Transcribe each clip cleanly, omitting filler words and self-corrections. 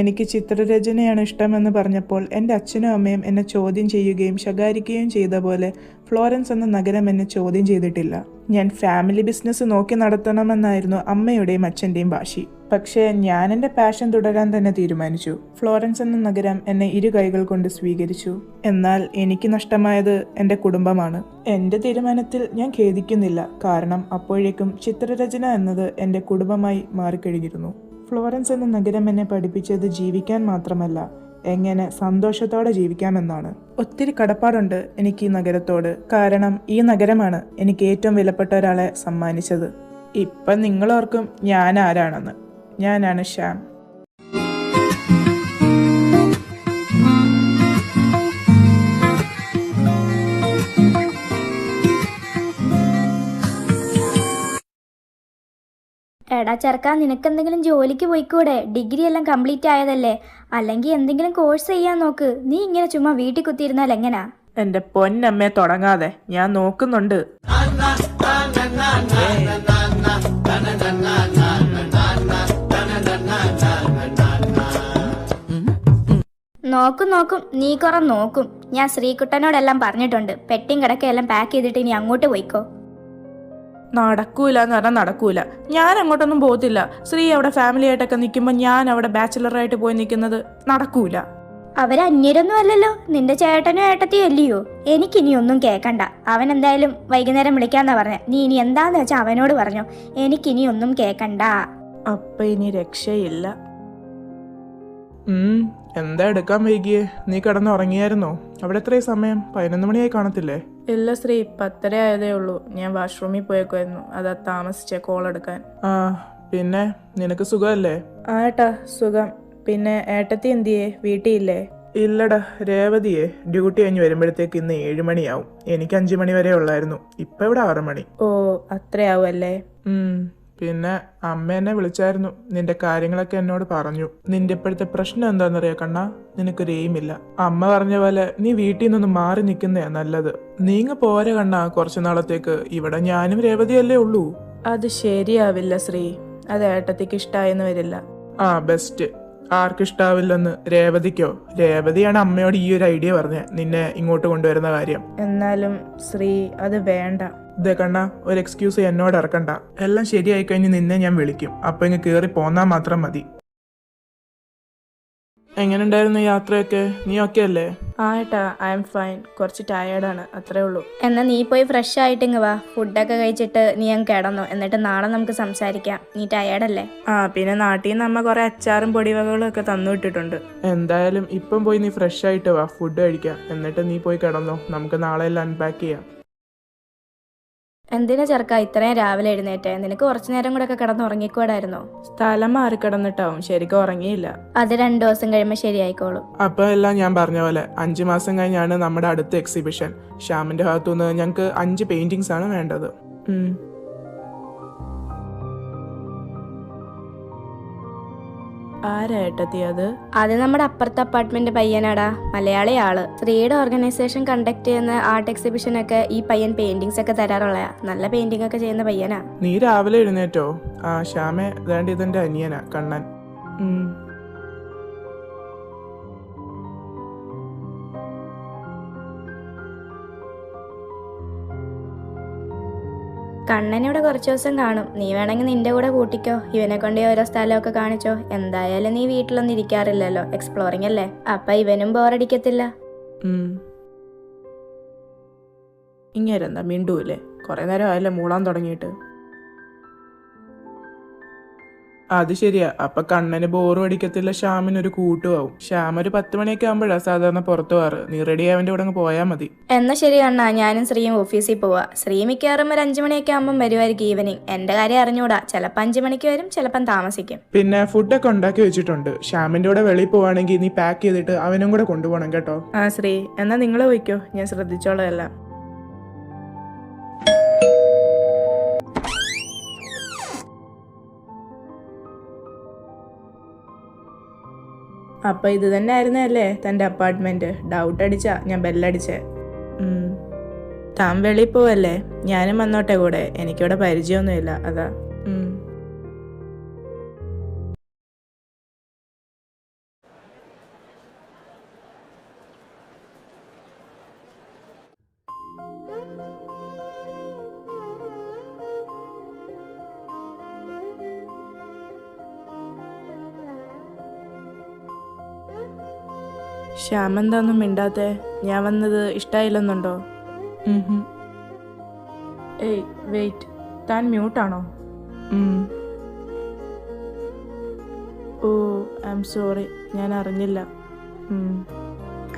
എനിക്ക് ചിത്രരചനയാണ് ഇഷ്ടമെന്ന് പറഞ്ഞപ്പോൾ എൻ്റെ അച്ഛനും അമ്മയും എന്നെ ചോദ്യം ചെയ്യുകയും ശകാരിക്കുകയും ചെയ്ത പോലെ ഫ്ലോറൻസ് എന്ന നഗരം എന്നെ ചോദ്യം ചെയ്തിട്ടില്ല. ഞാൻ ഫാമിലി ബിസിനസ് നോക്കി നടത്തണമെന്നായിരുന്നു അമ്മയുടെയും അച്ഛൻ്റെയും വാശി. പക്ഷേ ഞാൻ എൻ്റെ പാഷൻ തുടരാൻ തന്നെ തീരുമാനിച്ചു. ഫ്ലോറൻസ് എന്ന നഗരം എന്നെ ഇരു കൈകൾ കൊണ്ട് സ്വീകരിച്ചു. എന്നാൽ എനിക്ക് നഷ്ടമായത് എൻ്റെ കുടുംബമാണ്. എൻ്റെ തീരുമാനത്തിൽ ഞാൻ ഖേദിക്കുന്നില്ല. കാരണം അപ്പോഴേക്കും ചിത്രരചന എന്നത് എൻ്റെ കുടുംബമായി മാറിക്കഴിഞ്ഞിരുന്നു. ഫ്ലോറൻസ് എന്ന നഗരം എന്നെ പഠിപ്പിച്ചത് ജീവിക്കാൻ മാത്രമല്ല, എങ്ങനെ സന്തോഷത്തോടെ ജീവിക്കാമെന്നാണ്. ഒത്തിരി കടപ്പാടുണ്ട് എനിക്ക് ഈ നഗരത്തോട്. കാരണം ഈ നഗരമാണ് എനിക്ക് ഏറ്റവും വിലപ്പെട്ട ഒരാളെ സമ്മാനിച്ചത്. ഇപ്പം നിങ്ങളോർക്കും ഞാൻ ആരാണെന്ന്. ഞാനാണ് ശ്യാം. എടാ ചെറുക്കാ, നിനക്കെന്തെങ്കിലും ജോലിക്ക് പോയിക്കൂടെ? ഡിഗ്രി എല്ലാം കംപ്ലീറ്റ് ആയതല്ലേ? അല്ലെങ്കിൽ എന്തെങ്കിലും കോഴ്സ് ചെയ്യാൻ നോക്ക്. നീ ഇങ്ങനെ ചുമ്മാ വീട്ടിൽ കുത്തിയിരുന്നാൽ എങ്ങനാ? എൻ്റെ പൊന്നമ്മയെ തുടങ്ങാതെ, ഞാൻ നോക്കുന്നുണ്ട്. നോക്കും നീ കുറെ നോക്കും. ഞാൻ ശ്രീകുട്ടനോടെല്ലാം പറഞ്ഞിട്ടുണ്ട്. പെട്ടിയും കിടക്കയെല്ലാം പാക്ക് ചെയ്തിട്ട് ഇനി അങ്ങോട്ട് പോയിക്കോ. നടക്കൂല എന്ന് പറഞ്ഞാൽ നടക്കൂല. ഞാൻ അങ്ങോട്ടൊന്നും പോകത്തില്ല. ശ്രീ അവിടെ ഫാമിലി ആയിട്ടൊക്കെ നിൽക്കുമ്പോൾ ഞാൻ അവിടെ ബാച്ചിലറായിട്ട് പോയി നിൽക്കുന്നത് നടക്കൂല. അവരന്യരൊന്നും അല്ലല്ലോ, നിന്റെ ചേട്ടനും ഏട്ടത്തിയും അല്ലയോ? എനിക്കിനി ഒന്നും കേൾക്കണ്ട. അവൻ എന്തായാലും വൈകുന്നേരം വിളിക്കാന്നാ പറഞ്ഞ. നീ ഇനി എന്താന്ന് വെച്ചാൽ അവനോട് പറഞ്ഞോ. എനിക്കിനി ഒന്നും കേൾക്കണ്ട. അപ്പൊ ഇനി രക്ഷയില്ല. എന്താ എടുക്കാൻ വൈകിയേ? നീ കിടന്നുറങ്ങിയായിരുന്നോ? അവിടെ എത്രയും സമയം? 11 മണിയായി കാണത്തില്ലേ? ഇല്ല ശ്രീ, 10:30 ആയതേ ഉള്ളൂ. ഞാൻ വാഷ്റൂമിൽ പോയേക്കുമായിരുന്നു. അതാ താമസിച്ചേ കോൾ എടുക്കാൻ. ആ, പിന്നെ നിനക്ക് സുഖമല്ലേ? ആ ഏട്ടാ, സുഖം. പിന്നെ ഏട്ടത്തി എന്തിയേ? വീട്ടിലില്ലേ? ഇല്ലടാ, രേവതിയെ ഡ്യൂട്ടി കഴിഞ്ഞ് വരുമ്പോഴത്തേക്ക് ഇന്ന് 7 മണിയാവും. എനിക്ക് 5 മണി വരെ ഉള്ളായിരുന്നു. ഇപ്പൊ ഇവിടെ 6 മണി. ഓ, അത്രയാവുമല്ലേ? പിന്നെ അമ്മ എന്നെ വിളിച്ചായിരുന്നു. നിന്റെ കാര്യങ്ങളൊക്കെ എന്നോട് പറഞ്ഞു. നിന്റെ ഇപ്പോഴത്തെ പ്രശ്നം എന്താണെന്നറിയോ കണ്ണാ? നിനക്കൊരു എയിമില്ല. അമ്മ പറഞ്ഞ പോലെ നീ വീട്ടിൽ നിന്നൊന്ന് മാറി നിൽക്കുന്നതാ നല്ലത്. നീങ്ങ പോരെ കണ്ണാ കുറച്ചു നാളത്തേക്ക്. ഇവിടെ ഞാനും രേവതിയല്ലേ ഉള്ളൂ. അത് ശരിയാവില്ല ശ്രീ. അത് ഏട്ടത്തിക്ക് ഇഷ്ടായെന്ന് വരില്ല. ആ, ബെസ്റ്റ്. ആർക്കിഷ്ടാവില്ലെന്ന്? രേവതിക്കോ? രേവതിയാണ് അമ്മയോട് ഈ ഒരു ഐഡിയ പറഞ്ഞ നിന്നെ ഇങ്ങോട്ട് കൊണ്ടുവരുന്ന കാര്യം. എന്നാലും ശ്രീ, അത് വേണ്ട. ഇതേ കണ്ണ, ഒരു എക്സ്ക്യൂസ് എന്നോട് ഇറക്കണ്ട. എല്ലാം ശരിയായി കഴിഞ്ഞ് നിന്നെ ഞാൻ വിളിക്കും. അപ്പൊ ഇങ്ങ് കേറി പോന്നാ മാത്രം മതി. എങ്ങനെ ഉണ്ടായിരുന്നു യാത്രയൊക്കെ? നീ ഓക്കെ അല്ലേ? ആ ഏട്ടാ, ഐ എം ഫൈൻ. കുറച്ച് ടയേർഡാണ്, അത്രേ ഉള്ളൂ. എന്നാ നീ പോയി ഫ്രഷ് ആയിട്ട് ഇങ്ങ് വാ. ഫുഡൊക്കെ കഴിച്ചിട്ട് നീ അങ്ങ് കിടന്നോ. എന്നിട്ട് നാളെ നമുക്ക് സംസാരിക്കാം. നീ ടയേർഡല്ലേ? ആ, പിന്നെ നാട്ടിൽ നിന്ന് അമ്മ കുറെ അച്ചാറും പൊടിവകകളും ഒക്കെ തന്നു വിട്ടിട്ടുണ്ട്. എന്തായാലും ഇപ്പം പോയി നീ ഫ്രഷ് ആയിട്ട് വാ, ഫുഡ് കഴിക്കാം. എന്നിട്ട് നീ പോയി കിടന്നോ. നമുക്ക് നാളെ എല്ലാം അൺപാക്ക് ചെയ്യാം. എന്തിനാ ചെറുക്കാ ഇത്രയും രാവിലെ എഴുന്നേറ്റേ? നിനക്ക് കുറച്ചു നേരം കൂടെ ഒക്കെ കിടന്ന് ഉറങ്ങിക്കൂടായിരുന്നോ? സ്ഥലം മാറിക്കിടന്നിട്ടാവും, ശരിക്കും ഉറങ്ങിയില്ല. അത് 2 ദിവസം കഴിയുമ്പോൾ ശരിയായിക്കോളും. അപ്പൊ എല്ലാം ഞാൻ പറഞ്ഞ പോലെ 5 മാസം കഴിഞ്ഞാണ് നമ്മുടെ അടുത്ത എക്സിബിഷൻ. ശ്യാമിന്റെ ഭാഗത്തുനിന്ന് ഞങ്ങൾക്ക് 5 പെയിന്റിങ്സ് ആണ് വേണ്ടത്. ആരാ ഏട്ടത്തി അത്? അത് നമ്മുടെ അപ്പുറത്തെ അപ്പാർട്ട്മെന്റ് പയ്യനാടാ, മലയാളി ആള്. സ്ത്രീയുടെ ഓർഗനൈസേഷൻ കണ്ടക്ട് ചെയ്യുന്ന ആർട്ട് എക്സിബിഷൻ ഒക്കെ ഈ പയ്യൻ പെയിന്റിങ്സ് ഒക്കെ തരാറുള്ളയാ. നല്ല പെയിന്റിംഗ് ഒക്കെ ചെയ്യുന്ന പയ്യനാ. നീ രാവിലെ എഴുന്നേറ്റോ? ആ, ശ്യാമെ വേണ്ട, ഇതെന്റെ അനിയനാ കണ്ണൻ. കണ്ണനിവിടെ കുറച്ചു ദിവസം കാണും. നീ വേണമെങ്കിൽ നിന്റെ കൂടെ കൂട്ടിക്കോ. ഇവനെ കൊണ്ട് ഓരോ സ്ഥലമൊക്കെ കാണിച്ചോ. എന്തായാലും നീ വീട്ടിലൊന്നും ഇരിക്കാറില്ലല്ലോ, എക്സ്പ്ലോറിംഗ് അല്ലേ. അപ്പൊ ഇവനും ബോറടിക്കത്തില്ല. ഇങ്ങനെന്താ മിണ്ടൂല്ലേ? കുറെ നേരം ആയല്ലേ മൂളാൻ തുടങ്ങിയിട്ട്. അത് ശരിയാ. അപ്പൊ കണ്ണന് ബോറും അടിക്കത്തില്ല, ശ്യാമിനൊരു കൂട്ടുമാവും. ശ്യാം ഒരു 10 മണിയൊക്കെ ആകുമ്പോഴാ സാധാരണ പുറത്തു പോവാറ്. നീ റെഡി ആവന്റെ കൂടെ അങ്ങ് പോയാ മതി. എന്നാ ശരി കണ്ണാ, ഞാനും ശ്രീയും ഓഫീസിൽ പോവാ. ശ്രീ മിക്കവാറും ഒരു 5 മണിയൊക്കെ ആകുമ്പോൾ വരുമായിരിക്കും ഈവനിങ്. എന്റെ കാര്യം അറിഞ്ഞൂടാ, ചിലപ്പോൾ 5 മണിക്ക് വരും, ചിലപ്പം താമസിക്കും. പിന്നെ ഫുഡൊക്കെ ഉണ്ടാക്കി വെച്ചിട്ടുണ്ട്. ശ്യാമിന്റെ കൂടെ വെളിയിൽ പോവാണെങ്കിൽ നീ പാക്ക് ചെയ്തിട്ട് അവനും കൂടെ കൊണ്ടുപോകണം കേട്ടോ. ആ ശ്രീ, എന്നാ നിങ്ങൾ പോയിക്കോ, ഞാൻ ശ്രദ്ധിച്ചോളാം എല്ലാം. അപ്പൊ ഇത് തന്നെ ആയിരുന്നല്ലേ തന്റെ അപ്പാർട്ട്മെന്റ്? ഡൗട്ട് അടിച്ചാ ഞാൻ ബെല്ലടിച്ചേ. താൻ വെളിയിൽ പോവല്ലേ? ഞാനും വന്നോട്ടെ കൂടെ. എനിക്കിവിടെ പരിചയമൊന്നുമില്ല, അതാ. ശ്യാം എന്താന്നും മിണ്ടാത്തെ? ഞാൻ വന്നത് ഇഷ്ടായില്ലെന്നുണ്ടോ? ഏയ് വെയിറ്റ്, താൻ മ്യൂട്ടാണോ? ഓ ഐ എം സോറി, ഞാൻ അറിഞ്ഞില്ല.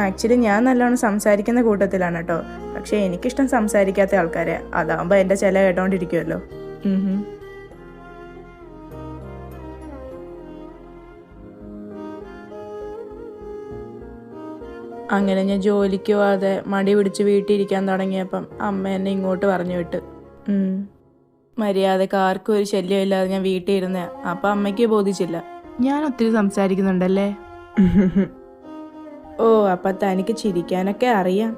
ആക്ച്വലി ഞാൻ നല്ലോണം സംസാരിക്കുന്ന കൂട്ടത്തിലാണ് കേട്ടോ. പക്ഷെ എനിക്കിഷ്ടം സംസാരിക്കാത്ത ആൾക്കാരെ. അതാവുമ്പോൾ എൻ്റെ ചില കേട്ടോണ്ടിരിക്കുമല്ലോ. അങ്ങനെ ഞാൻ ജോലിക്ക് പോവാതെ മടി പിടിച്ച് വീട്ടിലിരിക്കാൻ തുടങ്ങിയപ്പം അമ്മ എന്നെ ഇങ്ങോട്ട് പറഞ്ഞു വിട്ട്. മര്യാദക്ക് ആർക്കും ഒരു ശല്യമില്ലാതെ ഞാൻ വീട്ടിൽ ഇരുന്നേ. അപ്പം അമ്മയ്ക്ക് ബോധിച്ചില്ല ഞാൻ ഒത്തിരി സംസാരിക്കുന്നുണ്ടല്ലേ. ഓ അപ്പം തനിക്ക് ചിരിക്കാനൊക്കെ അറിയാം.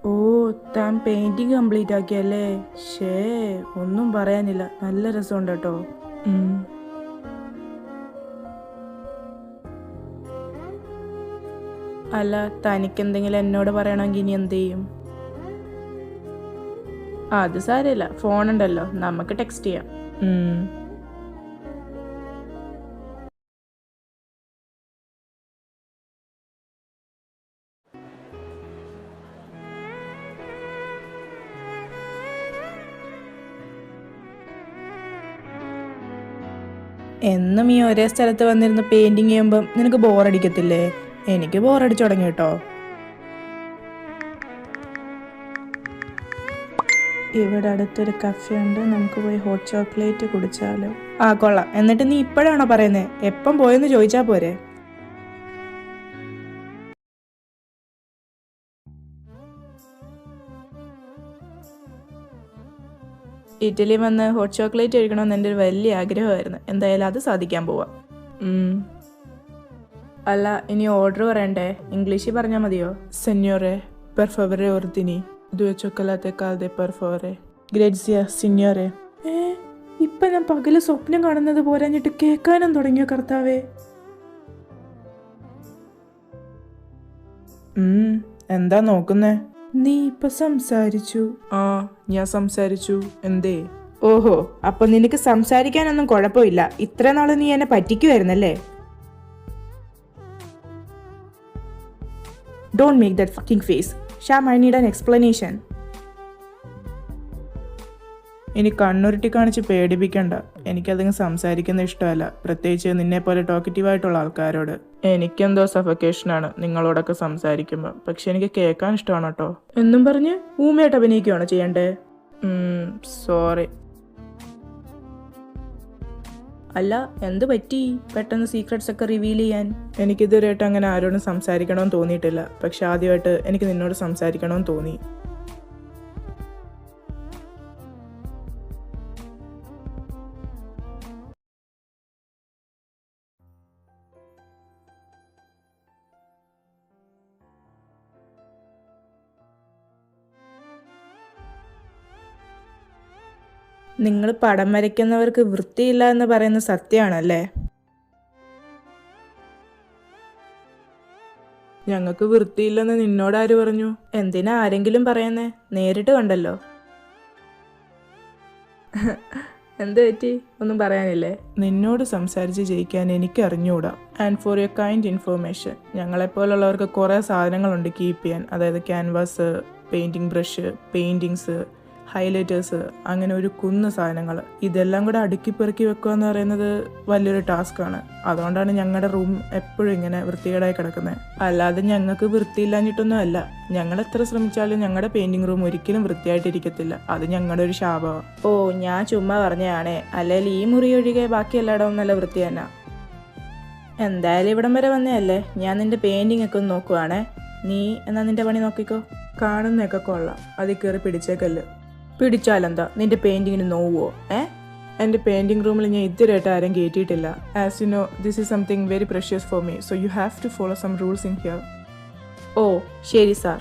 ഓ താൻ പെയിന്റിങ് കംപ്ലീറ്റ് ആക്കിയല്ലേ? ഷേ, ഒന്നും പറയാനില്ല, നല്ല രസമുണ്ട് കേട്ടോ. അല്ല, തനിക്കെന്തെങ്കിലും എന്നോട് പറയണമെങ്കിൽ ഇനി എന്ത് ചെയ്യും? അത് സാരമില്ല, ഫോണുണ്ടല്ലോ, നമുക്ക് ടെക്സ്റ്റ് ചെയ്യാം. എന്നും ഈ ഒരേ സ്ഥലത്ത് വന്നിരുന്ന് പെയിന്റിങ് ചെയ്യുമ്പം നിനക്ക് ബോറടിക്കത്തില്ലേ? എനിക്ക് ബോറടിച്ചു തുടങ്ങി കേട്ടോ. ഇവിടെ അടുത്തൊരു കഫേ ഉണ്ട്, നമുക്ക് പോയി ഹോട്ട് ചോക്ലേറ്റ് കുടിച്ചാലോ? ആ കൊള്ളാം. എന്നിട്ട് നീ ഇപ്പോഴാണോ പറയുന്നത്? എപ്പം പോയെന്ന് ചോദിച്ചാ പോരെ? ഇറ്റലി വന്ന് ഹോട്ട് ചോക്ലേറ്റ് കഴിക്കണമെന്ന് എൻ്റെ ഒരു വലിയ ആഗ്രഹമായിരുന്നു. എന്തായാലും അത് സാധിക്കാൻ പോവാം. അല്ല, ഇനി ഓർഡർ പറയണ്ടേ? ഇംഗ്ലീഷിൽ പറഞ്ഞാൽ മതിയോ? സെന്യോറെ പെർ ഫവറെ ഓർത്തിനി ദുവ ചോക്കലാത്തെ കാൽദെ പെർ ഫവറെ ഗ്രേറ്റ്സിയ സിന്യോറെ. ഇപ്പൊ ഞാൻ പകല് സ്വപ്നം കാണുന്നത് പോരാഞ്ഞിട്ട് കേൾക്കാനും തുടങ്ങിയോ കർത്താവേ? എന്താ നോക്കുന്നേ? നീ ഇപ്പൊ സംസാരിച്ചു. ആ, ഞാൻ സംസാരിച്ചു. എന്തേ? ഓഹോ, അപ്പൊ നിനക്ക് സംസാരിക്കാനൊന്നും കുഴപ്പമില്ല. ഇത്ര നാള് നീ എന്നെ പറ്റിക്കുവായിരുന്നല്ലേ? Don't make that fucking face. Sham, I need an explanation. ഇനി കണ്ണുരുട്ടി കാണിച്ച് പേടിപ്പിക്കണ്ട. എനിക്കധികം സംസാരിക്കുന്ന ഇഷ്ടമല്ല, പ്രത്യേകിച്ച് നിന്നെ പോലെ ടോക്കറ്റീവായിട്ടുള്ള ആൾക്കാരോട്. എനിക്കെന്തോ സഫക്കേഷനാണ് നിങ്ങളോടൊക്കെ സംസാരിക്കുമ്പോൾ. പക്ഷെ എനിക്ക് കേൾക്കാൻ ഇഷ്ടമാണ് കേട്ടോ. എന്നും പറഞ്ഞ് ഊമയായിട്ട് അഭിനയിക്കുകയാണോ ചെയ്യണ്ടേ? സോറി. അല്ല, എന്ത് പറ്റി പെട്ടെന്ന് സീക്രട്സ് ഒക്കെ റിവീൽ ചെയ്യാൻ? എനിക്കിതുവരെയായിട്ട് അങ്ങനെ ആരോടും സംസാരിക്കണമെന്ന് തോന്നിയിട്ടില്ല. പക്ഷെ ആദ്യമായിട്ട് എനിക്ക് നിന്നോട് സംസാരിക്കണമെന്ന് തോന്നി. നിങ്ങൾ പടം വരയ്ക്കുന്നവർക്ക് വൃത്തിയില്ല എന്ന് പറയുന്നത് സത്യമാണല്ലേ? ഞങ്ങൾക്ക് വൃത്തിയില്ലെന്ന് നിന്നോടാര് പറഞ്ഞു? എന്തിനാ ആരെങ്കിലും പറയുന്നേ? നേരിട്ട് കണ്ടല്ലോ. എന്ത് പറ്റി? ഒന്നും പറയാനില്ലേ? നിന്നോട് സംസാരിച്ച് ജയിക്കാൻ എനിക്ക് അറിഞ്ഞുകൂടാ. And for your kind information, ഞങ്ങളെപ്പോലുള്ളവർക്ക് കുറേ സാധനങ്ങളുണ്ട് കീപ്പ് ചെയ്യാൻ. അതായത് canvas, painting brush, paintings, highlighters, അങ്ങനെ ഒരു കുന്ന് സാധനങ്ങൾ. ഇതെല്ലാം കൂടെ അടുക്കി പെറുക്കി വെക്കുക എന്ന് പറയുന്നത് വലിയൊരു ടാസ്ക്കാണ്. അതുകൊണ്ടാണ് ഞങ്ങളുടെ റൂം എപ്പോഴും ഇങ്ങനെ വൃത്തികേടായി കിടക്കുന്നത്. അല്ലാതെ ഞങ്ങൾക്ക് വൃത്തിയില്ലാഞ്ഞിട്ടൊന്നും അല്ല. ഞങ്ങൾ എത്ര ശ്രമിച്ചാലും ഞങ്ങളുടെ പെയിന്റിംഗ് റൂം ഒരിക്കലും വൃത്തിയായിട്ടിരിക്കത്തില്ല. അത് ഞങ്ങളുടെ ഒരു ശാപമാണ്. ഓ, ഞാൻ ചുമ്മാ പറഞ്ഞതാണേ. അല്ലെങ്കിൽ ഈ മുറി ഒഴികെ ബാക്കി എല്ലായിടവും നല്ല വൃത്തി തന്നെ. എന്തായാലും ഇവിടം വരെ വന്നതല്ലേ, ഞാൻ നിന്റെ പെയിന്റിംഗ് ഒക്കെ ഒന്ന് നോക്കുവാണേ. നീ എന്നാ നിന്റെ പണി നോക്കിക്കോ. കാണുന്നതൊക്കെ കൊള്ളാം, അതിൽ കയറി പിടിച്ചേക്കല്ല്. പിടിച്ചാലെന്താ, നിന്റെ പെയിന്റിങ്ങിന് നോവോ? എൻ്റെ പെയിന്റിംഗ് റൂമിൽ ഞാൻ ഇതുവരെയായിട്ട് ആരും കയറ്റിയിട്ടില്ല. As you know, this is something very precious for me, so you have to follow some rules in here. ഓ ശരി sir.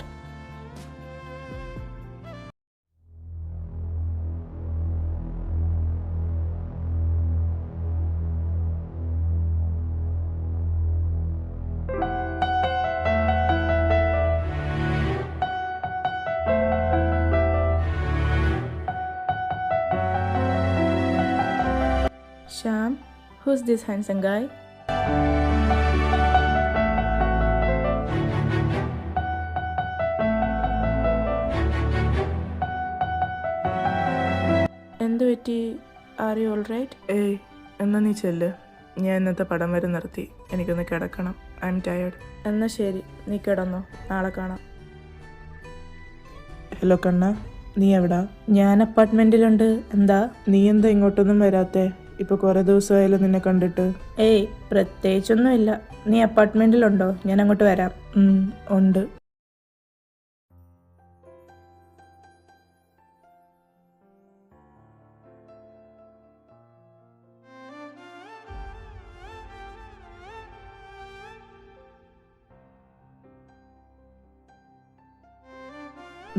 Sham, who's this handsome guy? എന്തു പറ്റി? Are you all right? ഏയ്, എന്നാ നീ ചെല്ല്. ഞാൻ ഇന്നത്തെ പടം വരെ നിർത്തി. എനിക്കൊന്ന് കിടക്കണം. I am tired. എന്നാൽ ശരി, നീ കിടന്നോ. നാളെ കാണാം. ഹലോ കണ്ണ, നീ എവിടാ? ഞാൻ അപ്പാർട്ട്മെൻറ്റിലുണ്ട്. എന്താ? നീ എന്താ ഇങ്ങോട്ടൊന്നും വരാത്തെ? ഇപ്പോൾ കുറേ ദിവസമായാലും നിന്നെ കണ്ടിട്ട്. ഏയ്, പ്രത്യേകിച്ചൊന്നുമില്ല. നീ അപ്പാർട്ട്മെൻറ്റിലുണ്ടോ? ഞാൻ അങ്ങോട്ട് വരാം. ഉണ്ട്.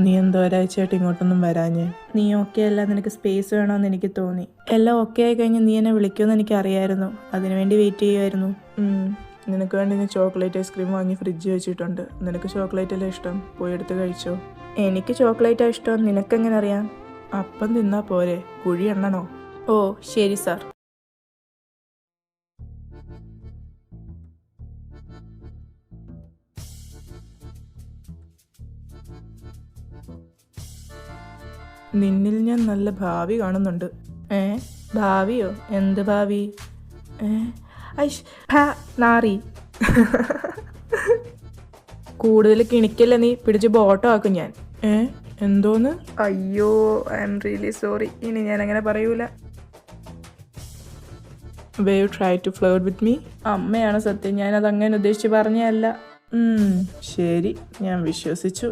നീ എന്തോ ഒരാഴ്ചയായിട്ട് ഇങ്ങോട്ടൊന്നും വരാഞ്ഞേ? നീ ഓക്കെ അല്ല, നിനക്ക് സ്പേസ് വേണമെന്ന് എനിക്ക് തോന്നി. എല്ലാം ഓക്കെ ആയി കഴിഞ്ഞ് നീ എന്നെ വിളിക്കുമെന്ന് എനിക്ക് അറിയായിരുന്നു. അതിനുവേണ്ടി വെയിറ്റ് ചെയ്യുമായിരുന്നു. നിനക്ക് വേണ്ടി നീ ചോക്ലേറ്റ് ഐസ്ക്രീം വാങ്ങി ഫ്രിഡ്ജ് വെച്ചിട്ടുണ്ട്. നിനക്ക് ചോക്ലേറ്റ് അല്ലേ ഇഷ്ടം? പോയി എടുത്ത് കഴിച്ചോ. എനിക്ക് ചോക്ലേറ്റാണ് ഇഷ്ടം. നിനക്കെങ്ങനെ അറിയാം? അപ്പം തിന്നാ പോരെ, കുഴി എണ്ണണോ? ഓ ശരി സാർ. നിന്നിൽ ഞാൻ നല്ല ഭാവി കാണുന്നുണ്ട്. ഭാവിയോ? എന്ത് ഭാവി? ഐഷ് നാറി. കൂടുതൽ കിണിക്കല്ല, നീ പിടിച്ച് ബോട്ടോ ആക്കും ഞാൻ. എന്തോന്ന്? അയ്യോ, ഐ എം റിയലി സോറി. ഇനി ഞാൻ അങ്ങനെ പറയൂല. Will you try to flirt with me? അമ്മയാണ് സത്യം. ഞാനത് അങ്ങനെ ഉദ്ദേശിച്ച് പറഞ്ഞതല്ല. ശരി, ഞാൻ വിശ്വസിച്ചു.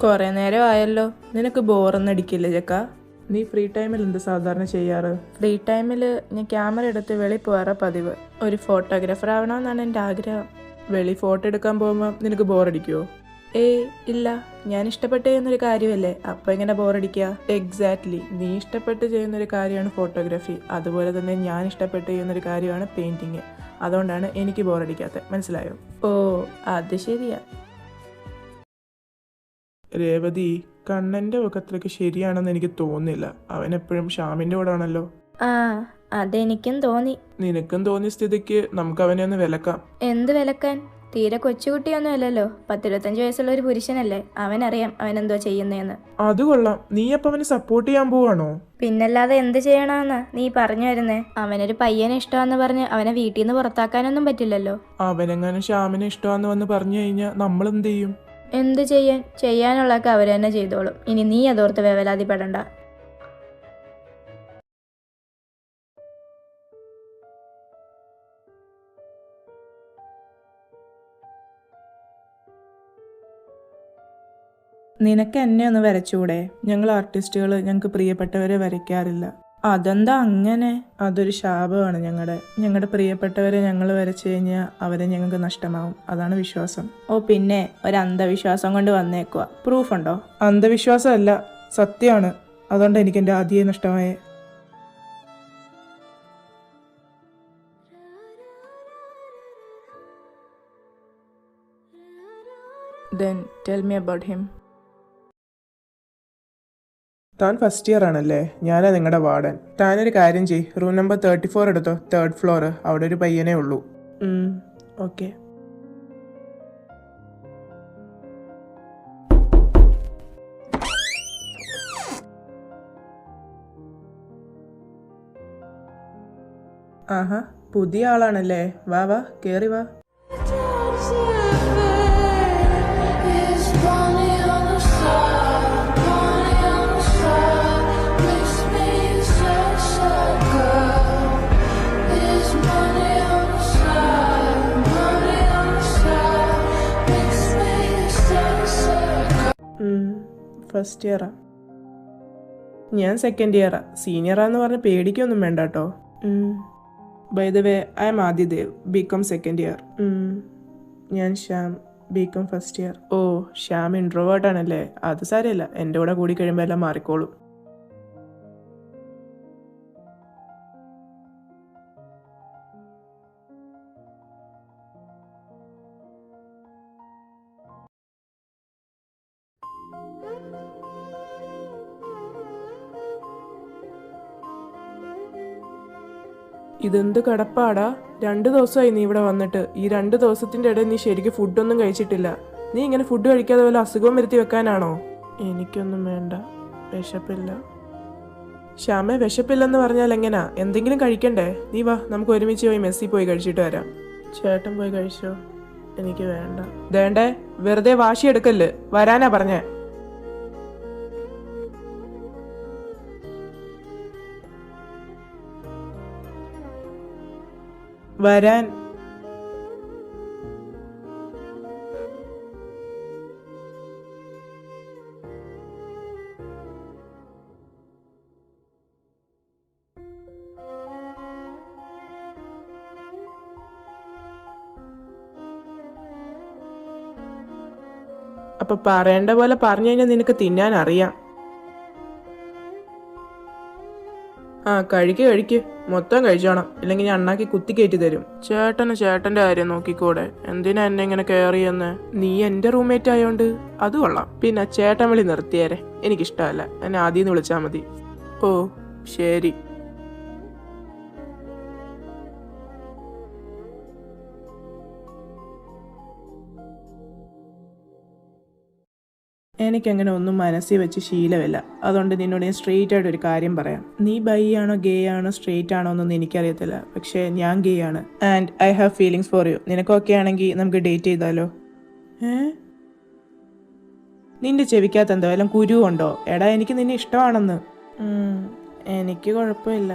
കുറേ നേരം ആയല്ലോ. നിനക്ക് ബോറൊന്നും അടിക്കില്ല ചക്ക? നീ ഫ്രീ ടൈമിൽ എന്ത് സാധാരണ ചെയ്യാറ്? ഫ്രീ ടൈമിൽ ഞാൻ ക്യാമറ എടുത്ത് വെളി പോകാറ പതിവ്. ഒരു ഫോട്ടോഗ്രാഫർ ആവണമെന്നാണ് എൻ്റെ ആഗ്രഹം. വെളി ഫോട്ടോ എടുക്കാൻ പോകുമ്പോൾ നിനക്ക് ബോറടിക്കുമോ? ഏയ് ഇല്ല, ഞാൻ ഇഷ്ടപ്പെട്ട് ചെയ്യുന്നൊരു കാര്യമല്ലേ, അപ്പോൾ എങ്ങനെ ബോറടിക്കുക? എക്സാക്ട്ലി, നീ ഇഷ്ടപ്പെട്ട് ചെയ്യുന്നൊരു കാര്യമാണ് ഫോട്ടോഗ്രാഫി. അതുപോലെ തന്നെ ഞാൻ ഇഷ്ടപ്പെട്ട് ചെയ്യുന്നൊരു കാര്യമാണ് പെയിൻറ്റിങ്. അതുകൊണ്ടാണ് എനിക്ക് ബോറടിക്കാത്തത്. മനസ്സിലായോ? ഓ അത് ശരിയാ. രേവതി, കണ്ണൻ്റെ മുഖത്രയ്ക്ക് ശരിയാണെന്ന് എനിക്ക് തോന്നുന്നില്ല. അവൻ എപ്പോഴും ഷ്യാമിൻ്റെ കൂടെ ആണല്ലോ. ആ അതെനിക്കും തോന്നി. നിനക്കും തോന്നിയ സ്ഥിതിക്ക് നമുക്ക് അവനെ ഒന്ന് വിലക്കാം. എന്ത് വിലക്കാൻ? തീരെ കൊച്ചുകുട്ടിയൊന്നും അല്ലല്ലോ. 10-25 വയസ്സുള്ള ഒരു പുരുഷനല്ലേ. അവനറിയാം അവനെന്തോ ചെയ്യുന്നതെന്ന്. അത് കൊള്ളാം. നീ അപ്പം അവനെ സപ്പോർട്ട് ചെയ്യാൻ പോവാണോ? പിന്നല്ലാതെ എന്ത് ചെയ്യണമെന്ന് നീ പറഞ്ഞു വരുന്നേ? അവനൊരു പയ്യനെ ഇഷ്ടമാന്ന് പറഞ്ഞ് അവനെ വീട്ടിൽ നിന്ന് പുറത്താക്കാനൊന്നും പറ്റില്ലല്ലോ. അവനെങ്ങനെ ഷ്യാമിനെ ഇഷ്ടമാന്ന് വന്ന് പറഞ്ഞു കഴിഞ്ഞാൽ നമ്മൾ എന്ത് ചെയ്യും? എന്ത് ചെയ്യാൻ? ചെയ്യാനുള്ളതൊക്കെ അവർ തന്നെ ചെയ്തോളും. ഇനി നീ അതോർത്ത് വേവലാതിപ്പെടണ്ട. നിനക്ക് എന്നെ ഒന്ന് വരച്ചൂടെ? ഞങ്ങൾ ആർട്ടിസ്റ്റുകൾ ഞങ്ങൾക്ക് പ്രിയപ്പെട്ടവരെ വരയ്ക്കാറില്ല. അതെന്താ അങ്ങനെ? അതൊരു ശാപമാണ്. ഞങ്ങളുടെ പ്രിയപ്പെട്ടവരെ ഞങ്ങൾ വരച്ചു കഴിഞ്ഞാൽ അവരെ ഞങ്ങൾക്ക് നഷ്ടമാവും. അതാണ് വിശ്വാസം. ഓ പിന്നെ ഒരു അന്ധവിശ്വാസം കൊണ്ട് വന്നേക്കുക. പ്രൂഫ് ഉണ്ടോ? അന്ധവിശ്വാസമല്ല, സത്യമാണ്. അതുകൊണ്ട് എനിക്ക് എൻ്റെ ആദ്യയെ നഷ്ടമായേ. Then tell me about him. താൻ ഫസ്റ്റ് ഇയർ ആണല്ലേ? ഞാനാ നിങ്ങളുടെ വാർഡൻ. താനൊരു കാര്യം ചെയ്യ്, റൂം നമ്പർ 34 എടുത്തോ. 3rd floor. അവിടെ ഒരു പയ്യനേ ഉള്ളൂ. ഓക്കെ. ആഹാ, പുതിയ ആളാണല്ലേ? വാ വാ, കേറി വാ. ഫസ്റ്റ് ഇയറാ. ഞാൻ സെക്കൻഡ് ഇയറാ. സീനിയറാന്ന് പറഞ്ഞ് പേടിക്കൊന്നും വേണ്ട കേട്ടോ. By the way, I am Adidev, BCom second year. ഞാൻ ശ്യാം, ബികോം ഫസ്റ്റ് ഇയർ. ഓ, ശ്യാം ഇൻട്രോവേർട്ട് ആണല്ലേ? അത് സാരമില്ല, എൻ്റെ കൂടെ കൂടി കഴിയുമ്പോൾ എല്ലാം മാറിക്കോളും. ഇതെന്ത് കടപ്പാടാ? 2 ദിവസമായി നീ ഇവിടെ വന്നിട്ട്. ഈ 2 ദിവസത്തിന്റെ ഇടയിൽ നീ ശരിക്കും ഫുഡൊന്നും കഴിച്ചിട്ടില്ല. നീ ഇങ്ങനെ ഫുഡ് കഴിക്കാതെ വല്ല അസുഖവും വരുത്തി വെക്കാനാണോ? എനിക്കൊന്നും വേണ്ട, വിശപ്പില്ല. ശ്യാമേ, വിശപ്പില്ലെന്ന് പറഞ്ഞാൽ എങ്ങനാ? എന്തെങ്കിലും കഴിക്കണ്ടേ? നീ വാ, നമുക്ക് ഒരുമിച്ച് പോയി മെസ്സി പോയി കഴിച്ചിട്ട് വരാം. ചേട്ടൻ പോയി കഴിച്ചോ? എനിക്ക് വേണ്ട. വേണ്ടേ? വെറുതെ വാശിയെടുക്കല്ല്, വരാനാ പറഞ്ഞേ. വരാൻ. അപ്പൊ പറയേണ്ട പോലെ പറഞ്ഞു കഴിഞ്ഞാൽ നിനക്ക് തിന്നാൻ അറിയാം. ആ, കഴിക്ക്, മൊത്തം കഴിച്ചോണം, ഇല്ലെങ്കിൽ ഞാൻ അണ്ണാക്കി കുത്തി കയറ്റി തരും. ചേട്ടന് ചേട്ടന്റെ കാര്യം നോക്കിക്കൂടെ? എന്തിനാ എന്നെ ഇങ്ങനെ കെയർ ചെയ്യുന്നേ? നീ എന്റെ റൂംമേറ്റ് ആയോണ്ട് അത് കൊള്ളാം. പിന്നെ ചേട്ടൻ വിളി നിർത്തിയേരെ, എനിക്കിഷ്ടമല്ല. എന്നെ ആദ്യം നിന്ന് വിളിച്ചാൽ മതി. ഓ ശരി. എനിക്കങ്ങനെ ഒന്നും മനസ്സിൽ വെച്ച് ശീലമില്ല. അതുകൊണ്ട് നിന്നോട് ഞാൻ സ്ട്രെയിറ്റ് ആയിട്ട് ഒരു കാര്യം പറയാം. നീ ബൈ ആണോ, ഗേ ആണോ, സ്ട്രെയിറ്റ് ആണോ എന്നൊന്നും എനിക്കറിയത്തില്ല. പക്ഷേ ഞാൻ ഗേ ആണ്. And I have feelings for you. നിനക്കൊക്കെ ആണെങ്കിൽ നമുക്ക് ഡേറ്റ് ചെയ്താലോ? നിന്റെ ചെവിക്കകത്ത് എന്തോ വല്ലതും കുരുവുണ്ടോ? എടാ, എനിക്ക് നിന്നെ ഇഷ്ടമാണെന്ന്. എനിക്ക് കുഴപ്പമില്ല.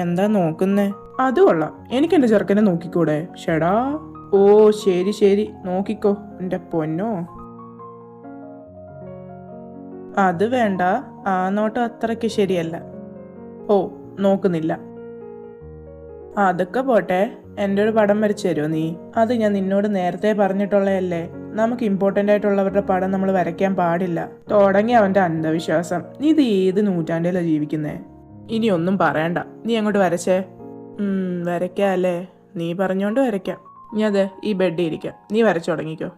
എന്താ നോക്കുന്നേ? അത് കൊള്ളാം, എനിക്ക് എന്റെ ചെറുക്കനെ നോക്കിക്കൂടെ? ഷെടാ. ഓ ശരി, നോക്കിക്കോ എന്റെ പൊന്നോ. അത് വേണ്ട, ആ നോട്ടം അത്രയ്ക്ക് ശരിയല്ല. ഓ നോക്കുന്നില്ല. അതൊക്കെ പോട്ടെ, എൻ്റെ ഒരു പടം വരച്ചു തരുമോ നീ? അത് ഞാൻ നിന്നോട് നേരത്തെ പറഞ്ഞിട്ടുള്ളതല്ലേ, നമുക്ക് ഇമ്പോർട്ടൻ്റ് ആയിട്ടുള്ളവരുടെ പടം നമ്മൾ വരയ്ക്കാൻ പാടില്ല. തുടങ്ങി അവൻ്റെ അന്ധവിശ്വാസം. നീ ഇത് ഏത് നൂറ്റാണ്ടിലാണ് ജീവിക്കുന്നേ? ഇനി ഒന്നും പറയണ്ട, നീ അങ്ങോട്ട് വരച്ചേ. വരയ്ക്കാം അല്ലേ? നീ പറഞ്ഞോണ്ട് വരയ്ക്കാം. ഞാൻ അതെ ഈ ബെഡിൽ ഇരിക്കാം, നീ വരച്ചു തുടങ്ങിക്കോ.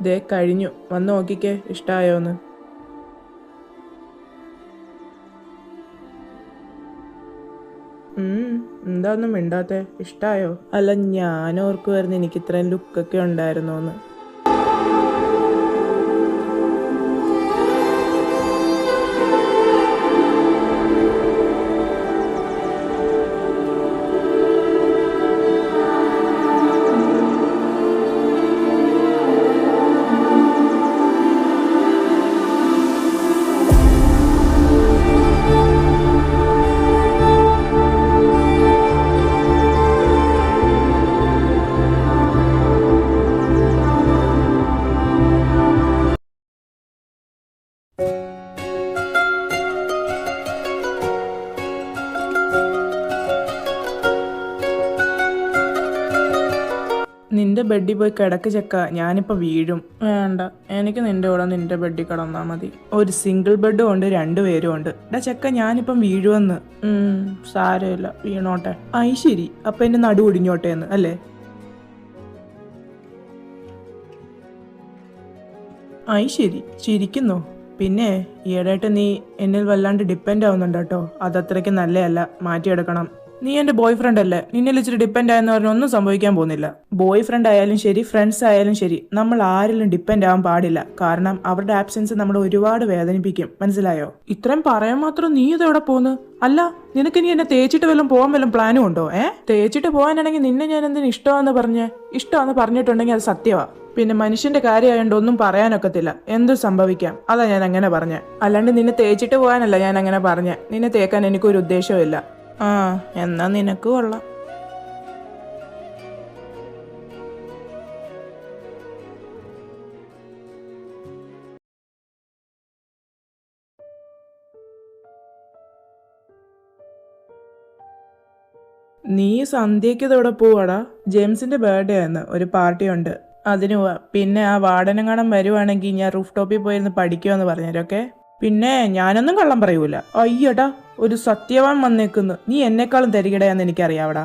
ദേ കഴിഞ്ഞു, വന്ന് നോക്കിക്കേ ഇഷ്ടായോന്ന്. എന്താ ഒന്നും മിണ്ടാത്തെ? ഇഷ്ടായോ? അല്ല, ഞാൻ ഓർക്കുമായിരുന്നു എനിക്ക് ഇത്രയും ലുക്കൊക്കെ ഉണ്ടായിരുന്നോന്ന്. നിന്റെ ബെഡിൽ പോയി കിടക്ക് ചെക്ക, ഞാനിപ്പോൾ വീഴും. വേണ്ട, എനിക്ക് നിന്റെ കൂടെ നിന്റെ ബെഡിൽ കിടന്നാൽ മതി. ഒരു സിംഗിൾ ബെഡും ഉണ്ട്, 2 പേരും ഉണ്ട്. ചെക്ക ഞാനിപ്പം വീഴുവെന്ന്. സാരമില്ല, വീണോട്ടെ. ശരി, അപ്പം എൻ്റെ നടു ഒടിഞ്ഞോട്ടെ എന്ന് അല്ലേ? ശരി, ചിരിക്കുന്നോ? പിന്നെ ഈയിടെയായിട്ട് നീ എന്നിൽ വല്ലാണ്ട് ഡിപ്പെൻഡ് ആവുന്നുണ്ട് കേട്ടോ. അതത്രയ്ക്ക് നല്ലതല്ല, മാറ്റിയെടുക്കണം. നീ എൻ്റെ ബോയ് ഫ്രണ്ട് അല്ലേ? നിന്നിൽ ഇച്ചിരി ഡിപ്പെൻഡ് ആയെന്ന് പറഞ്ഞാൽ ഒന്നും സംഭവിക്കാൻ പോകുന്നില്ല. ബോയ് ഫ്രണ്ട് ആയാലും ശരി, ഫ്രണ്ട്സ് ആയാലും ശരി, നമ്മൾ ആരിലും ഡിപ്പെൻഡ് ആവാൻ പാടില്ല. കാരണം അവരുടെ ആബ്സെൻസ് നമ്മളെ ഒരുപാട് വേദനിപ്പിക്കും. മനസ്സിലായോ? ഇത്രയും പറയാൻ മാത്രം നീ ഇതെവിടെ പോന്ന്? അല്ല, നിനക്ക് ഇനി എന്നെ തേച്ചിട്ട് വല്ലതും പോകാൻ വല്ലതും പ്ലാനും ഉണ്ടോ? തേച്ചിട്ട് പോകാനാണെങ്കിൽ നിന്നെ ഞാൻ എന്തിനു ഇഷ്ടമാണെന്ന് പറഞ്ഞിട്ടുണ്ടെങ്കിൽ അത് സത്യമാ. പിന്നെ മനുഷ്യന്റെ കാര്യമായോണ്ട് ഒന്നും പറയാനൊക്കത്തില്ല, എന്തും സംഭവിക്കാം. അതാ ഞാൻ അങ്ങനെ പറഞ്ഞ. അല്ലാണ്ട് നിന്നെ തേച്ചിട്ട് പോകാനല്ല ഞാൻ അങ്ങനെ പറഞ്ഞ. നിന്നെ തേക്കാൻ എനിക്കൊരു ഉദ്ദേശവും ഇല്ല. എന്നാ നിനക്ക് കൊള്ളാം. നീ സന്ധ്യയ്ക്ക് ഇതോടെ പോവാടാ? ജെയിംസിന്റെ ബർത്ത്ഡേ ആയിരുന്നു, ഒരു പാർട്ടി ഉണ്ട്, അതിന് പോവാ. പിന്നെ ആ വാർഡനെങ്ങാനും വരുവാണെങ്കിൽ ഞാൻ റൂഫ് ടോപ്പിൽ പോയിരുന്ന് പഠിക്കുമെന്ന് പറഞ്ഞേരൊക്കെ. പിന്നെ ഞാനൊന്നും കള്ളം പറയൂല. അയ്യടാ, ഒരു സത്യവാൻ വന്നേക്കുന്നു. നീ എന്നെക്കാളും തരികിടയാന്ന് എനിക്കറിയാവടാ.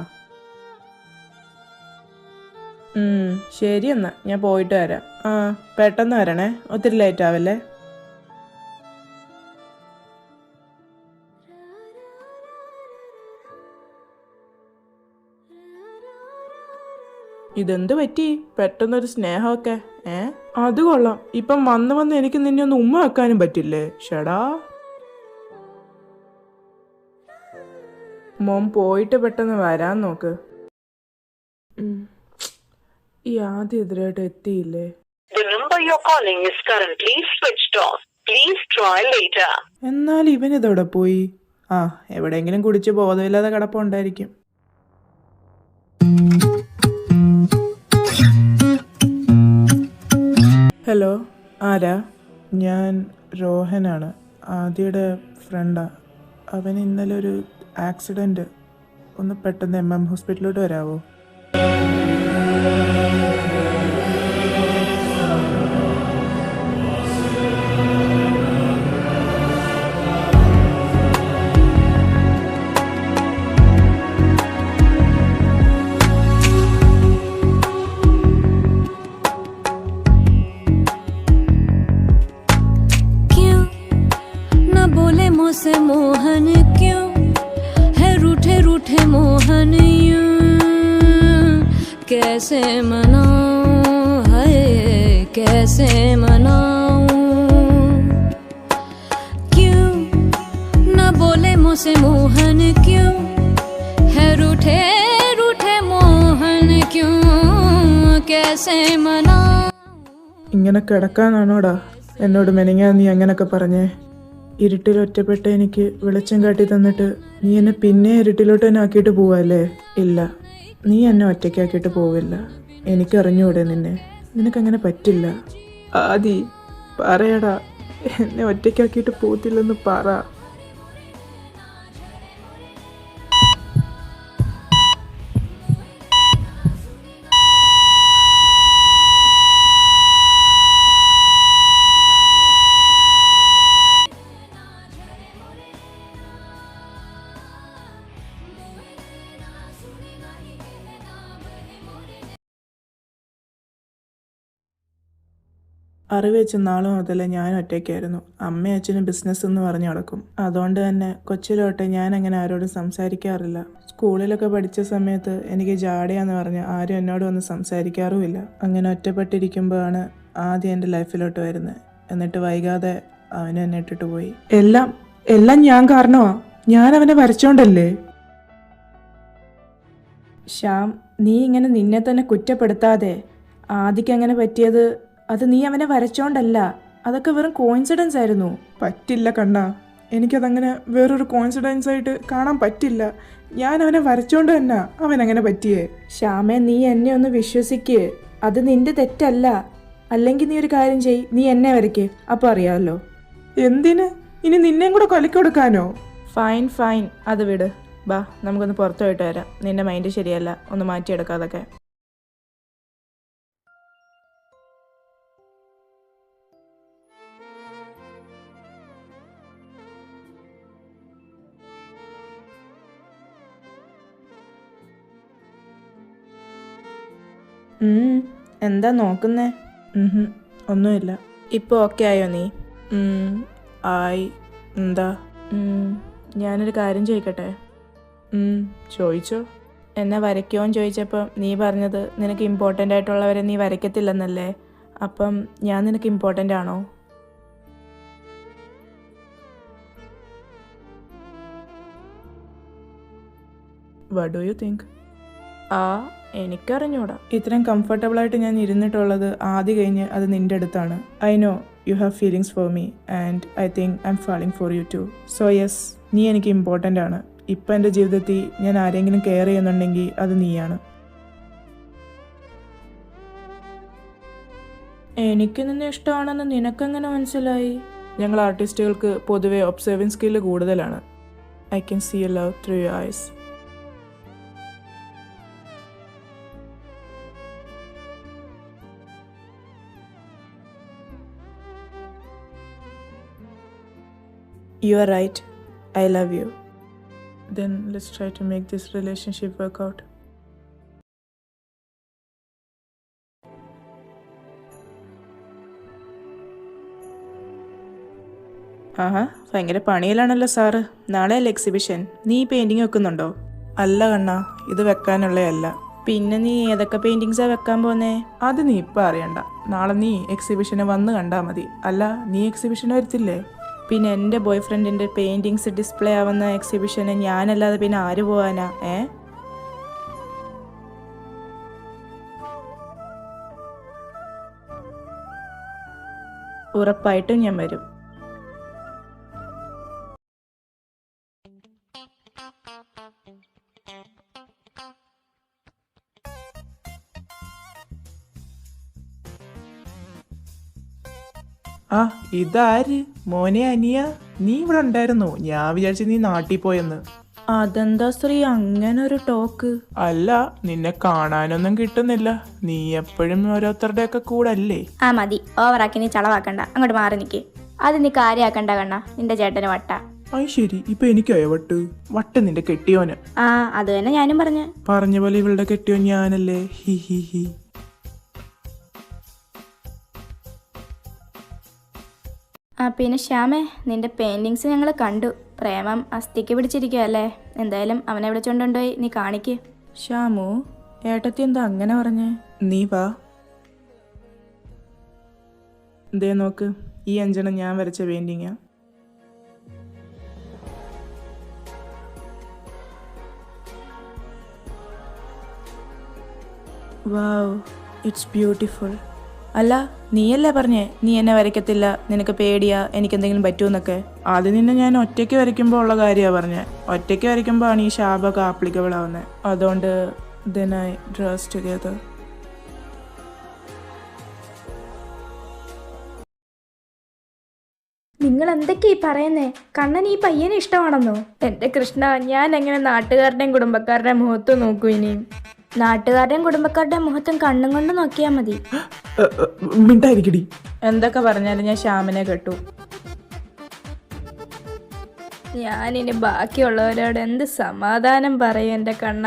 ശരി എന്നാ, ഞാൻ പോയിട്ട് വരാം. പെട്ടെന്ന് വരണേ, ഒത്തിരി ലേറ്റ് ആവല്ലേ. ഇതെന്ത് പറ്റി പെട്ടെന്നൊരു സ്നേഹമൊക്കെ? അത് കൊള്ളാം. ഇപ്പം വന്ന് എനിക്ക് നിന്നെ ഒന്ന് ഉമ്മ വെക്കാനും പറ്റില്ലേ? ഷടാ, മോൻ പോയിട്ട് പെട്ടെന്ന് വരാൻ നോക്ക്. ഈ ആദ്യം എതിരായിട്ട് എത്തിയില്ലേ? എന്നാൽ ഇവൻ ഇതോടെ പോയി. എവിടെയെങ്കിലും കുടിച്ച് ബോധമില്ലാതെ കിടപ്പുണ്ടായിരിക്കും. ഹലോ, ആരാ? ഞാൻ രോഹനാണ്, ആദിയുടെ ഫ്രണ്ടാ. അവന് ഇന്നലെ ഒരു ആക്സിഡൻറ്റ്. ഒന്ന് പെട്ടെന്ന് MM ഹോസ്പിറ്റലിലോട്ട് വരാവോ? से मोहन क्यों है रूठे रूठे मोहन यूं कैसे मनाऊं है कैसे मनाऊं क्यों न बोले मुझसे मोहन क्यों है रूठे रूठे मोहन क्यों कैसे मनाऊं. ഇങ്ങനെ കിടക്കാനാണോടാ എന്നോട് മെനങ്ങാൻ നീ അങ്ങനൊക്കെ പറഞ്ഞേ? ഇരുട്ടിൽ ഒറ്റപ്പെട്ട എനിക്ക് വെളിച്ചം കാട്ടി തന്നിട്ട് നീ എന്നെ പിന്നെ ഇരുട്ടിലോട്ട് തന്നെ ആക്കിയിട്ട് പോവല്ലേ? ഇല്ല, നീ എന്നെ ഒറ്റയ്ക്കാക്കിയിട്ട് പോവില്ല. എനിക്കറിഞ്ഞൂടെ നിന്നെ. നിനക്കങ്ങനെ പറ്റില്ല. ആദി പറയടാ, എന്നെ ഒറ്റയ്ക്കാക്കിയിട്ട് പോത്തില്ലെന്ന് പറ. അറിവ് വെച്ച നാളെ മുതലേ ഞാൻ ഒറ്റയ്ക്കായിരുന്നു. അമ്മയും അച്ഛനും ബിസിനസ് എന്ന് പറഞ്ഞ് നടക്കും. അതുകൊണ്ട് തന്നെ കൊച്ചിലോട്ടെ ഞാൻ അങ്ങനെ ആരോടും സംസാരിക്കാറില്ല. സ്കൂളിലൊക്കെ പഠിച്ച സമയത്ത് എനിക്ക് ജാടയാന്ന് പറഞ്ഞ് ആരും എന്നോട് വന്ന് സംസാരിക്കാറുമില്ല. അങ്ങനെ ഒറ്റപ്പെട്ടിരിക്കുമ്പോഴാണ് ആദ്യം എൻ്റെ ലൈഫിലോട്ട് വരുന്നത്. എന്നിട്ട് വൈകാതെ അവനും എന്നെ ഇട്ടിട്ട് പോയി. എല്ലാം ഞാൻ കാരണമാ. ഞാൻ അവനെ വരച്ചോണ്ടല്ലേ? ശ്യാം, നീ ഇങ്ങനെ നിന്നെ തന്നെ കുറ്റപ്പെടുത്താതെ. ആദിക്ക് അങ്ങനെ പറ്റിയത് അത് നീ അവനെ വരച്ചോണ്ടല്ല, അതൊക്കെ വെറും കോയിൻസിഡൻസ് ആയിരുന്നു. പറ്റില്ല കണ്ണാ, എനിക്കതങ്ങനെ വേറൊരു കോയിൻസിഡൻസ് ആയിട്ട് കാണാൻ പറ്റില്ല. ഞാൻ അവനെ വരച്ചോണ്ട് തന്നെ അവൻ അങ്ങനെ പറ്റിയേ. ശ്യാമേ, നീ എന്നെ ഒന്ന് വിശ്വസിക്ക്. അത് നിന്റെ തെറ്റല്ല. അല്ലെങ്കിൽ നീ ഒരു കാര്യം ചെയ്, നീ എന്നെ വരയ്ക്ക്, അപ്പോൾ അറിയാമല്ലോ. എന്തിന്? ഇനി നിന്നെയും കൂടെ കൊലക്കി കൊടുക്കാനോ? ഫൈൻ അത് വിട്. ബാ നമുക്കൊന്ന് പുറത്തു പോയിട്ട് വരാം. നിന്റെ മൈൻഡ് ശരിയല്ല, ഒന്ന് മാറ്റിയെടുക്കാതൊക്കെ. എന്താ നോക്കുന്നേ? ഒന്നുമില്ല. ഇപ്പോൾ ഓക്കെ ആയോ നീ? ആയി. എന്താ? ഞാനൊരു കാര്യം ചോദിക്കട്ടെ? ചോദിച്ചോ. എന്നെ വരയ്ക്കുമോന്ന് ചോദിച്ചപ്പോൾ നീ പറഞ്ഞത് നിനക്ക് ഇമ്പോർട്ടൻ്റ് ആയിട്ടുള്ളവരെ നീ വരയ്ക്കത്തില്ലെന്നല്ലേ. അപ്പം ഞാൻ നിനക്ക് ഇമ്പോർട്ടൻ്റ് ആണോ? What do you think? എനിക്കറിഞ്ഞൂടാ. ഇത്രയും കംഫർട്ടബിളായിട്ട് ഞാൻ ഇരുന്നിട്ടുള്ളത് ആദ്യം കഴിഞ്ഞ് അത് നിൻ്റെ അടുത്താണ്. I know you have feelings for me and I think I am falling for you too. So yes, നീ എനിക്ക് ഇമ്പോർട്ടൻ്റ് ആണ്. ഇപ്പം എൻ്റെ ജീവിതത്തിൽ ഞാൻ ആരെങ്കിലും കെയർ ചെയ്യുന്നുണ്ടെങ്കിൽ അത് നീയാണ്. എനിക്ക് നിന്നെ ഇഷ്ടമാണെന്ന് നിനക്കെങ്ങനെ മനസ്സിലായി? ഞങ്ങൾ ആർട്ടിസ്റ്റുകൾക്ക് പൊതുവെ ഒബ്സർവിങ് സ്കില്ല് കൂടുതലാണ്. I can see a love through your eyes. You are right. I love you. Then let's try to make this relationship work out. ഭയങ്കര പണിയിലാണല്ലോ സാറ്. നാളെയല്ലേ എക്സിബിഷൻ? നീ പെയിൻറ്റിങ് വെക്കുന്നുണ്ടോ? അല്ല കണ്ണാ, ഇത് വെക്കാനുള്ളതല്ല. പിന്നെ നീ ഏതൊക്കെ പെയിൻറ്റിങ്സാണ് വെക്കാൻ പോന്നേ? അത് നീ ഇപ്പം അറിയണ്ട. നാളെ നീ എക്സിബിഷന് വന്ന് കണ്ടാൽ മതി. അല്ല, നീ എക്സിബിഷന് വരത്തില്ലേ? പിന്നെ എൻ്റെ ബോയ് ഫ്രണ്ടിൻ്റെ പെയിൻറ്റിങ്സ് ഡിസ്പ്ലേ ആവുന്ന എക്സിബിഷന് ഞാനല്ലാതെ പിന്നെ ആര് പോവാനാ? ഉറപ്പായിട്ടും ഞാൻ വരും. ഇതാര്? മോനെ അനിയ, നീ ഇവിടെ ഉണ്ടായിരുന്നോ? ഞാൻ വിചാരിച്ചു നീ നാട്ടിൽ പോയെന്ന്. അതെന്താ ശ്രീ അങ്ങനെ ഒരു ടോക്ക്? അല്ല, നിന്നെ കാണാനൊന്നും കിട്ടുന്നില്ല. നീ എപ്പോഴും ഓരോരുത്തരുടെ ഒക്കെ കൂടെ അല്ലേ? മതി, ഓവറാക്കി നീ ചളവാക്കണ്ട. അങ്ങോട്ട് മാറി നിൽക്കേ. അത് നീ കാര്യാക്കണ്ട കണ്ണ. നിന്റെ ചേട്ടന് വട്ട. ശരി, ഇപ്പൊ എനിക്കായോ വട്ട്? വട്ട് നിന്റെ കെട്ടിയോന്. അത് തന്നെ ഞാനും പറഞ്ഞ പോലെ ഇവളുടെ കെട്ടിയോൻ ഞാനല്ലേ. He he he. പിന്നെ ശ്യാമേ, നിന്റെ പെയിന്റിങ്സ് ഞങ്ങൾ കണ്ടു. പ്രേമം അസ്ഥിക്ക് പിടിച്ചിരിക്കുവല്ലേ. എന്തായാലും അവനെ വിളിച്ചോണ്ടുപോയി നീ കാണിക്ക്. ശ്യാമു, ഏട്ടത്തി എന്താ അങ്ങനെ പറഞ്ഞേ? നീ വാ. ദേ നോക്ക്, ഈ 5 ഞാൻ വരച്ച പെയിന്റിങ്ങാ. വാവ്, ഇറ്റ്സ് ബ്യൂട്ടിഫുൾ. അല്ല, നീയല്ലേ പറഞ്ഞേ നീ എന്നെ വരയ്ക്കത്തില്ല, നിനക്ക് പേടിയാ എനിക്കെന്തെങ്കിലും പറ്റുമെന്നൊക്കെ? അത് നിന്നെ ഞാൻ ഒറ്റയ്ക്ക് വരയ്ക്കുമ്പോൾ ഉള്ള കാര്യമാണ് പറഞ്ഞത്. ഒറ്റയ്ക്ക് വരയ്ക്കുമ്പോൾ ആണ് ഈ ശാപമൊക്കെ ആപ്ലിക്കബിൾ ആവുന്നത്. അതുകൊണ്ട് then I draw us together. നിങ്ങൾ എന്തൊക്കെയാ പറയുന്നേ? കണ്ണൻ ഈ പയ്യനെ ഇഷ്ടമാണെന്നോ? എൻ്റെ കൃഷ്ണ, ഞാൻ എങ്ങനെ നാട്ടുകാരുടെയും കുടുംബക്കാരുടെയും മുഖത്ത് നോക്കൂ? ഇനിയും നാട്ടുകാരുടെയും കുടുംബക്കാരുടെയും മുഖത്തും കണ്ണും കൊണ്ട് നോക്കിയാൽ മതി. മിണ്ടായിരിക്കടി. എന്തൊക്കെ പറഞ്ഞാലും ഞാൻ ശ്യാമിനെ കെട്ടു. ഞാനിനി ബാക്കിയുള്ളവരോട് എന്ത് സമാധാനം പറയും എൻ്റെ കണ്ണ?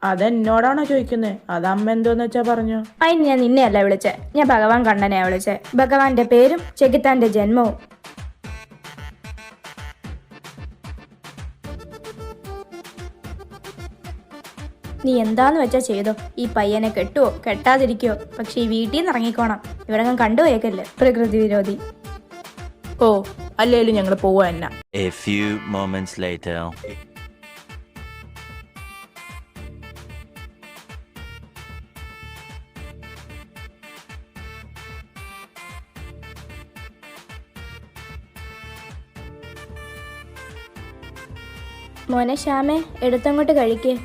അതെന്നോടാണോ ചോദിക്കുന്നത്? അത് അമ്മ എന്തോന്ന് വെച്ചാ പറഞ്ഞു. അതിന് ഞാൻ നിന്നെയല്ല വിളിച്ചേ, ഞാൻ ഭഗവാൻ കണ്ണനെയാ വിളിച്ചേ. ഭഗവാന്റെ പേരും ചെകുത്താന്റെ ജന്മവും. നീ എന്താന്ന് വെച്ചാ ചെയ്തോ. ഈ പയ്യനെ കെട്ടുവോ കെട്ടാതിരിക്കോ, പക്ഷെ ഈ വീട്ടിൽ നിന്ന് ഇറങ്ങിക്കോണം. ഇവിടെ കണ്ടുപോയേക്കല്ലേ പ്രകൃതി വിരോധി. ഓ, അല്ലേലും ഞങ്ങൾ പോവാ എന്നാ. A few moments later. മോനെ ശ്യാമേ, എടുത്തങ്ങോട്ട് കഴിക്കേ.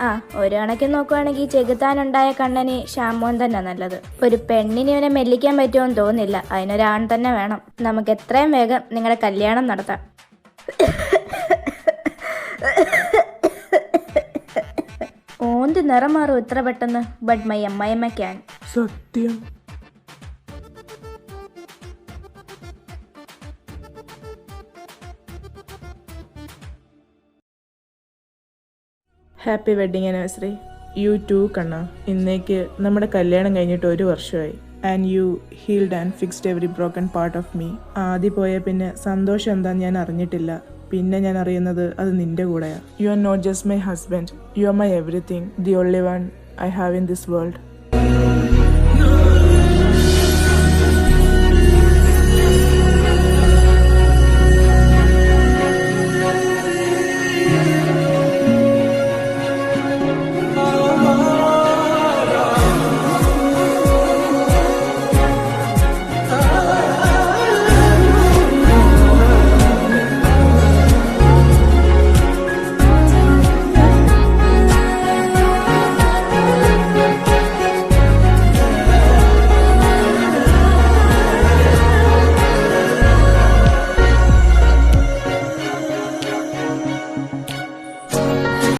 ആ ഒരു കണക്കിന് നോക്കുവാണെങ്കിൽ ചെകുത്താനുണ്ടായ കണ്ണന് ഷാമോൻ തന്നെ നല്ലത്. ഒരു പെണ്ണിന് ഇവനെ മെല്ലിക്കാൻ പറ്റുമോന്ന് തോന്നില്ല. അതിനൊരാൺ തന്നെ വേണം. നമുക്ക് എത്രയും വേഗം നിങ്ങളുടെ കല്യാണം നടത്താം. ഓന്ത് നിറം മാറും ഇത്ര പെട്ടെന്ന്. ബട്ട് മൈ അമ്മായിമ്മ ക്യാൻ. സത്യം. Happy wedding anniversary. You too കണ്ണ. ഇന്നേക്ക് നമ്മുടെ കല്യാണം കഴിഞ്ഞിട്ട് 1 വർഷമായി. And you healed and fixed every broken part of me. ആദ്യം പോയ പിന്നെ സന്തോഷം എന്താന്ന് ഞാൻ അറിഞ്ഞിട്ടില്ല. പിന്നെ ഞാൻ അറിയുന്നത് അത് നിന്റെ കൂടെയാണ്. You are not just my husband, you are my everything, the only one I have in this world.